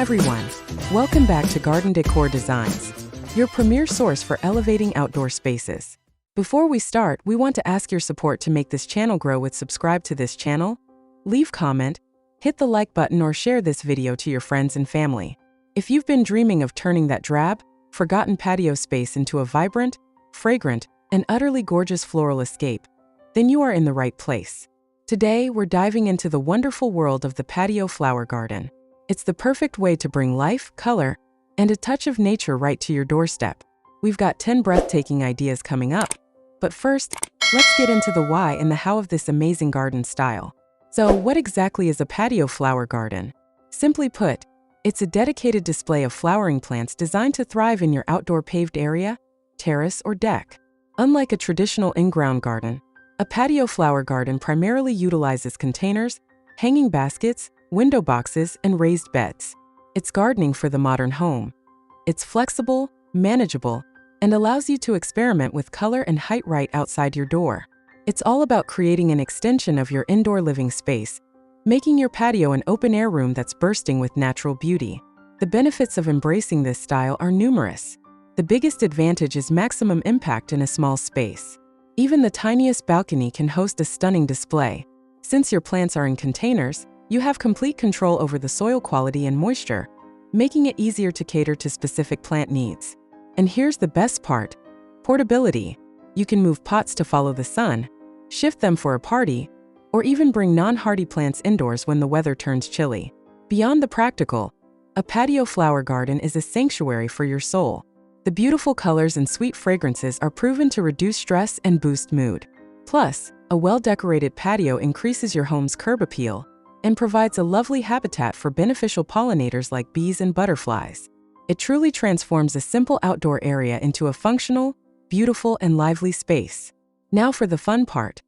everyone, welcome back to Garden Decor Designs, your premier source for elevating outdoor spaces. Before we start, we want to ask your support to make this channel grow with subscribe to this channel, leave comment, hit the like button or share this video to your friends and family. If you've been dreaming of turning that drab, forgotten patio space into a vibrant, fragrant, and utterly gorgeous floral escape, then you are in the right place. Today, we're diving into the wonderful world of the patio flower garden. It's the perfect way to bring life, color, and a touch of nature right to your doorstep. We've got 10 breathtaking ideas coming up. But first, let's get into the why and the how of this amazing garden style. So, what exactly is a patio flower garden? Simply put, it's a dedicated display of flowering plants designed to thrive in your outdoor paved area, terrace, or deck. Unlike a traditional in-ground garden, a patio flower garden primarily utilizes containers, hanging baskets, window boxes, and raised beds. It's gardening for the modern home. It's flexible, manageable, and allows you to experiment with color and height right outside your door. It's all about creating an extension of your indoor living space, making your patio an open-air room that's bursting with natural beauty. The benefits of embracing this style are numerous. The biggest advantage is maximum impact in a small space. Even the tiniest balcony can host a stunning display. Since your plants are in containers, you have complete control over the soil quality and moisture, making it easier to cater to specific plant needs. And here's the best part: portability. You can move pots to follow the sun, shift them for a party, or even bring non-hardy plants indoors when the weather turns chilly. Beyond the practical, a patio flower garden is a sanctuary for your soul. The beautiful colors and sweet fragrances are proven to reduce stress and boost mood. Plus, a well-decorated patio increases your home's curb appeal and provides a lovely habitat for beneficial pollinators like bees and butterflies. It truly transforms a simple outdoor area into a functional, beautiful, and lively space. Now for the fun part.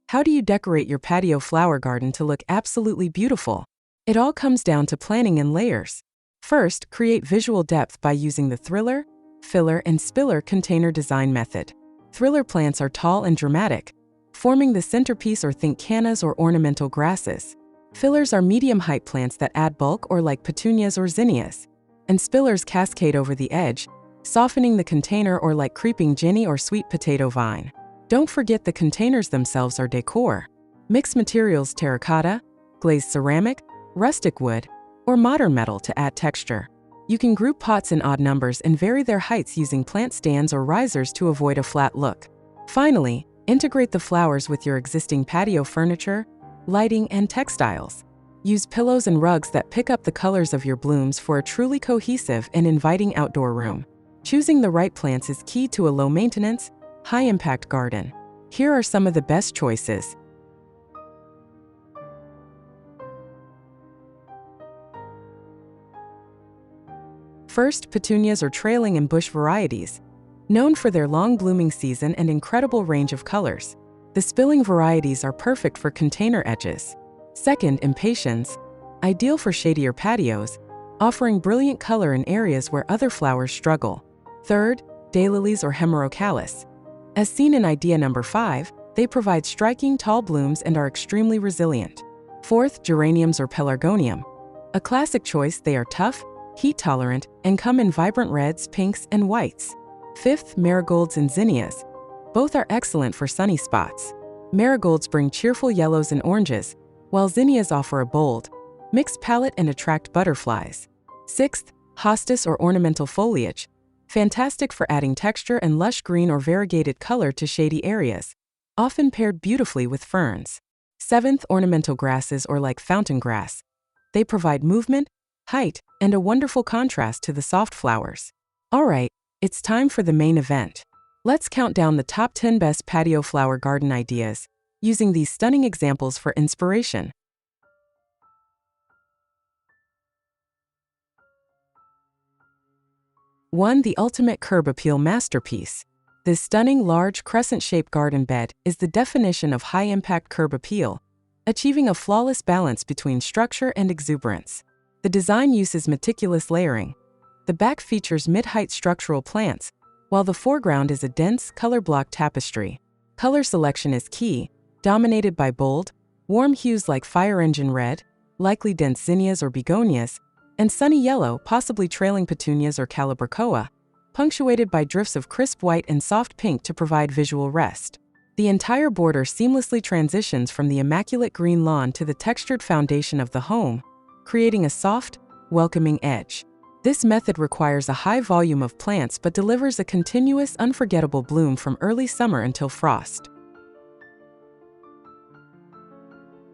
How do you decorate your patio flower garden to look absolutely beautiful? It all comes down to planning and layers. First, create visual depth by using the thriller, filler, and spiller container design method. Thriller plants are tall and dramatic, forming the centerpiece, or think cannas or ornamental grasses. Fillers are medium-height plants that add bulk, or like petunias or zinnias. And spillers cascade over the edge, softening the container, or like creeping jenny or sweet potato vine. Don't forget the containers themselves are decor. Mix materials: terracotta, glazed ceramic, rustic wood, or modern metal to add texture. You can group pots in odd numbers and vary their heights using plant stands or risers to avoid a flat look. Finally, integrate the flowers with your existing patio furniture, lighting, and textiles. Use pillows and rugs that pick up the colors of your blooms for a truly cohesive and inviting outdoor room. Choosing the right plants is key to a low-maintenance, high-impact garden. Here are some of the best choices. First, petunias or trailing and bush varieties. Known for their long blooming season and incredible range of colors, the spilling varieties are perfect for container edges. Second, impatiens. Ideal for shadier patios, offering brilliant color in areas where other flowers struggle. Third, daylilies or hemerocallis. As seen in idea number 5, they provide striking tall blooms and are extremely resilient. Fourth, geraniums or pelargonium. A classic choice, they are tough, heat-tolerant, and come in vibrant reds, pinks, and whites. Fifth, marigolds and zinnias. Both are excellent for sunny spots. Marigolds bring cheerful yellows and oranges, while zinnias offer a bold, mixed palette and attract butterflies. Sixth, hostas or ornamental foliage. Fantastic for adding texture and lush green or variegated color to shady areas, often paired beautifully with ferns. Seventh, ornamental grasses or like fountain grass. They provide movement, height, and a wonderful contrast to the soft flowers. All right, it's time for the main event. Let's count down the top 10 best patio flower garden ideas, using these stunning examples for inspiration. 1. The ultimate curb appeal masterpiece. This stunning large crescent-shaped garden bed is the definition of high-impact curb appeal, achieving a flawless balance between structure and exuberance. The design uses meticulous layering. The back features mid-height structural plants, while the foreground is a dense, color-block tapestry. Color selection is key, dominated by bold, warm hues like fire engine red, likely dense zinnias or begonias, and sunny yellow, possibly trailing petunias or calibrachoa, punctuated by drifts of crisp white and soft pink to provide visual rest. The entire border seamlessly transitions from the immaculate green lawn to the textured foundation of the home, creating a soft, welcoming edge. This method requires a high volume of plants but delivers a continuous, unforgettable bloom from early summer until frost.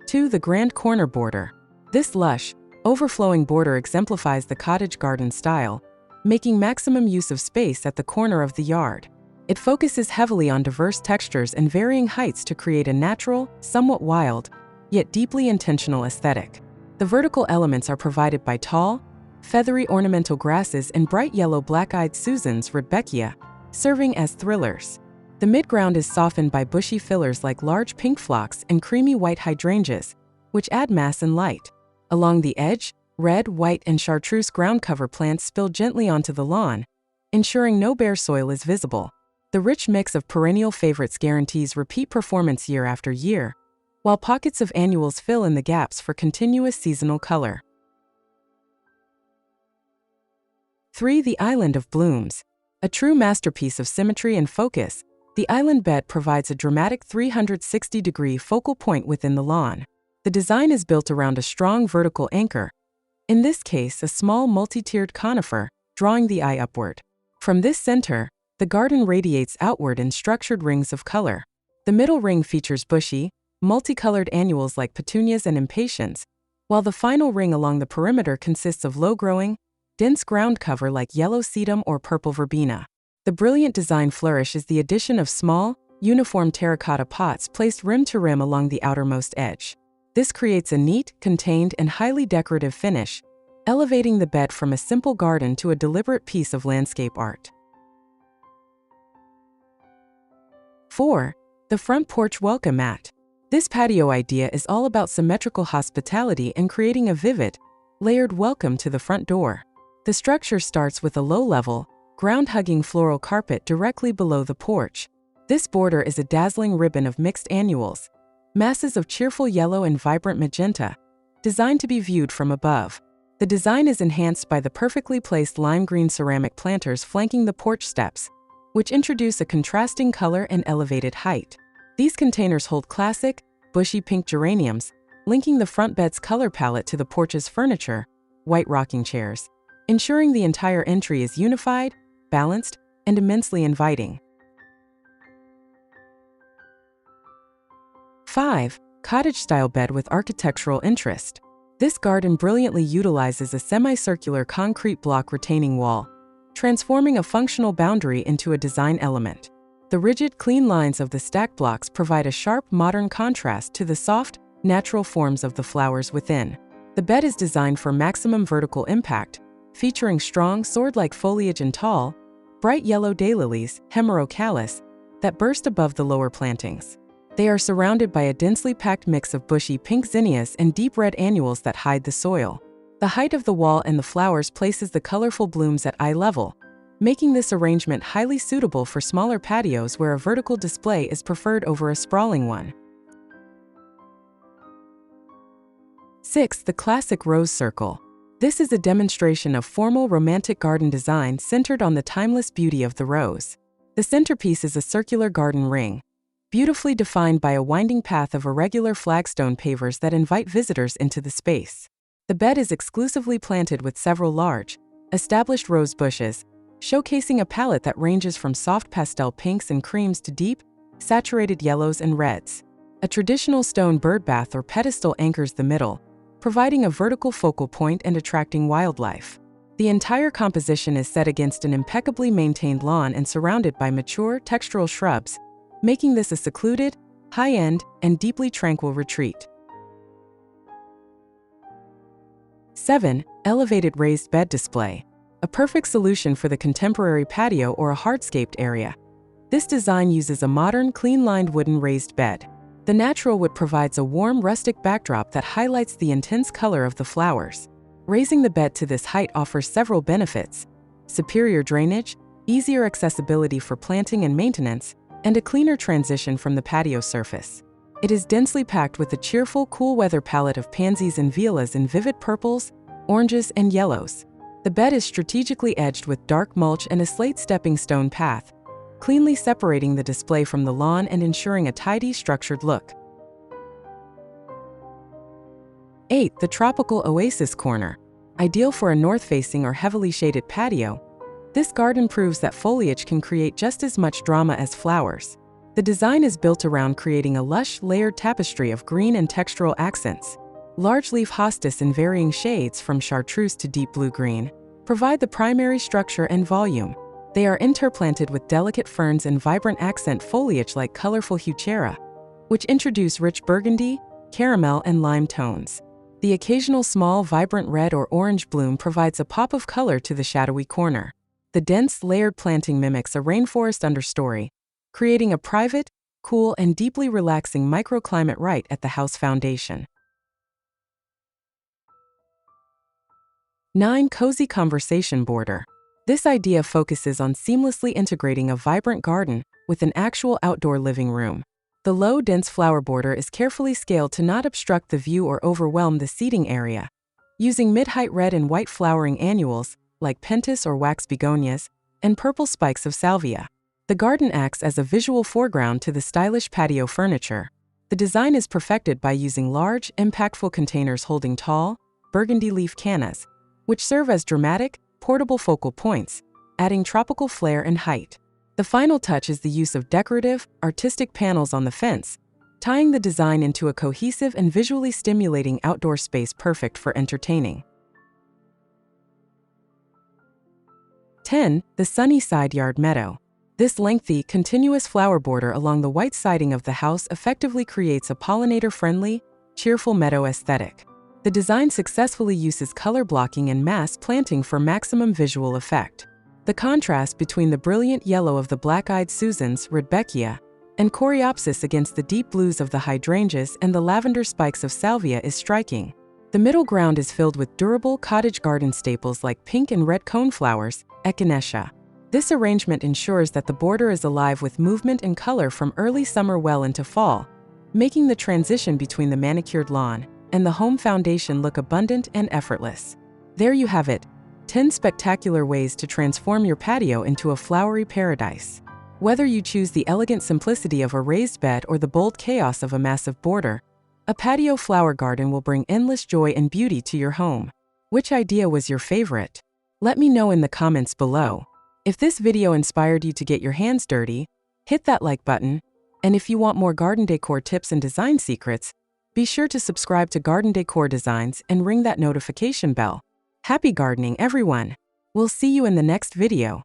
2. The grand corner border. This lush, overflowing border exemplifies the cottage garden style, making maximum use of space at the corner of the yard. It focuses heavily on diverse textures and varying heights to create a natural, somewhat wild, yet deeply intentional aesthetic. The vertical elements are provided by tall, feathery ornamental grasses and bright yellow black-eyed Susans Rudbeckia, serving as thrillers. The midground is softened by bushy fillers like large pink phlox and creamy white hydrangeas, which add mass and light. Along the edge, red, white, and chartreuse ground cover plants spill gently onto the lawn, ensuring no bare soil is visible. The rich mix of perennial favorites guarantees repeat performance year after year, while pockets of annuals fill in the gaps for continuous seasonal color. 3. The Island of Blooms. A true masterpiece of symmetry and focus, the island bed provides a dramatic 360-degree focal point within the lawn. The design is built around a strong vertical anchor, in this case a small multi-tiered conifer, drawing the eye upward. From this center, the garden radiates outward in structured rings of color. The middle ring features bushy, multicolored annuals like petunias and impatiens, while the final ring along the perimeter consists of low-growing, dense ground cover like yellow sedum or purple verbena. The brilliant design flourish is the addition of small, uniform terracotta pots placed rim to rim along the outermost edge. This creates a neat, contained, and highly decorative finish, elevating the bed from a simple garden to a deliberate piece of landscape art. 4. The front porch welcome mat. This patio idea is all about symmetrical hospitality and creating a vivid, layered welcome to the front door. The structure starts with a low-level, ground-hugging floral carpet directly below the porch. This border is a dazzling ribbon of mixed annuals, masses of cheerful yellow and vibrant magenta, designed to be viewed from above. The design is enhanced by the perfectly placed lime green ceramic planters flanking the porch steps, which introduce a contrasting color and elevated height. These containers hold classic, bushy pink geraniums, linking the front bed's color palette to the porch's furniture, white rocking chairs, ensuring the entire entry is unified, balanced, and immensely inviting. 5. Cottage-style bed with architectural interest. This garden brilliantly utilizes a semicircular concrete block retaining wall, transforming a functional boundary into a design element. The rigid, clean lines of the stack blocks provide a sharp, modern contrast to the soft, natural forms of the flowers within. The bed is designed for maximum vertical impact, featuring strong, sword-like foliage and tall, bright yellow daylilies, hemerocallis, that burst above the lower plantings. They are surrounded by a densely packed mix of bushy pink zinnias and deep red annuals that hide the soil. The height of the wall and the flowers places the colorful blooms at eye level, making this arrangement highly suitable for smaller patios where a vertical display is preferred over a sprawling one. 6. The classic rose circle. This is a demonstration of formal romantic garden design centered on the timeless beauty of the rose. The centerpiece is a circular garden ring, beautifully defined by a winding path of irregular flagstone pavers that invite visitors into the space. The bed is exclusively planted with several large, established rose bushes, showcasing a palette that ranges from soft pastel pinks and creams to deep, saturated yellows and reds. A traditional stone birdbath or pedestal anchors the middle, providing a vertical focal point and attracting wildlife. The entire composition is set against an impeccably maintained lawn and surrounded by mature, textural shrubs, making this a secluded, high-end, and deeply tranquil retreat. 7. Elevated raised bed display. A perfect solution for the contemporary patio or a hardscaped area. This design uses a modern, clean-lined wooden raised bed. The natural wood provides a warm, rustic backdrop that highlights the intense color of the flowers. Raising the bed to this height offers several benefits: superior drainage, easier accessibility for planting and maintenance, and a cleaner transition from the patio surface. It is densely packed with a cheerful, cool weather palette of pansies and violas in vivid purples, oranges, and yellows. The bed is strategically edged with dark mulch and a slate stepping stone path, cleanly separating the display from the lawn and ensuring a tidy, structured look. 8. The Tropical Oasis Corner. Ideal for a north-facing or heavily shaded patio, this garden proves that foliage can create just as much drama as flowers. The design is built around creating a lush, layered tapestry of green and textural accents. Large leaf hostas in varying shades from chartreuse to deep blue-green provide the primary structure and volume. They are interplanted with delicate ferns and vibrant accent foliage like colorful heuchera, which introduce rich burgundy, caramel, and lime tones. The occasional small, vibrant red or orange bloom provides a pop of color to the shadowy corner. The dense, layered planting mimics a rainforest understory, creating a private, cool, and deeply relaxing microclimate right at the house foundation. 9. Cozy Conversation Border. This idea focuses on seamlessly integrating a vibrant garden with an actual outdoor living room. The low, dense flower border is carefully scaled to not obstruct the view or overwhelm the seating area. Using mid-height red and white flowering annuals, like pentas or wax begonias, and purple spikes of salvia, the garden acts as a visual foreground to the stylish patio furniture. The design is perfected by using large, impactful containers holding tall, burgundy leaf cannas, which serve as dramatic, portable focal points, adding tropical flair and height. The final touch is the use of decorative, artistic panels on the fence, tying the design into a cohesive and visually stimulating outdoor space perfect for entertaining. 10. The Sunny Side Yard Meadow. This lengthy, continuous flower border along the white siding of the house effectively creates a pollinator-friendly, cheerful meadow aesthetic. The design successfully uses color blocking and mass planting for maximum visual effect. The contrast between the brilliant yellow of the black-eyed Susans, Rudbeckia, and Coreopsis against the deep blues of the hydrangeas and the lavender spikes of salvia is striking. The middle ground is filled with durable cottage garden staples like pink and red coneflowers, echinacea. This arrangement ensures that the border is alive with movement and color from early summer well into fall, making the transition between the manicured lawn and the home foundation look abundant and effortless. There you have it, 10 spectacular ways to transform your patio into a flowery paradise. Whether you choose the elegant simplicity of a raised bed or the bold chaos of a massive border, a patio flower garden will bring endless joy and beauty to your home. Which idea was your favorite? Let me know in the comments below. If this video inspired you to get your hands dirty, hit that like button, and if you want more garden decor tips and design secrets, be sure to subscribe to Garden Decor Designs and ring that notification bell. Happy gardening, everyone! We'll see you in the next video.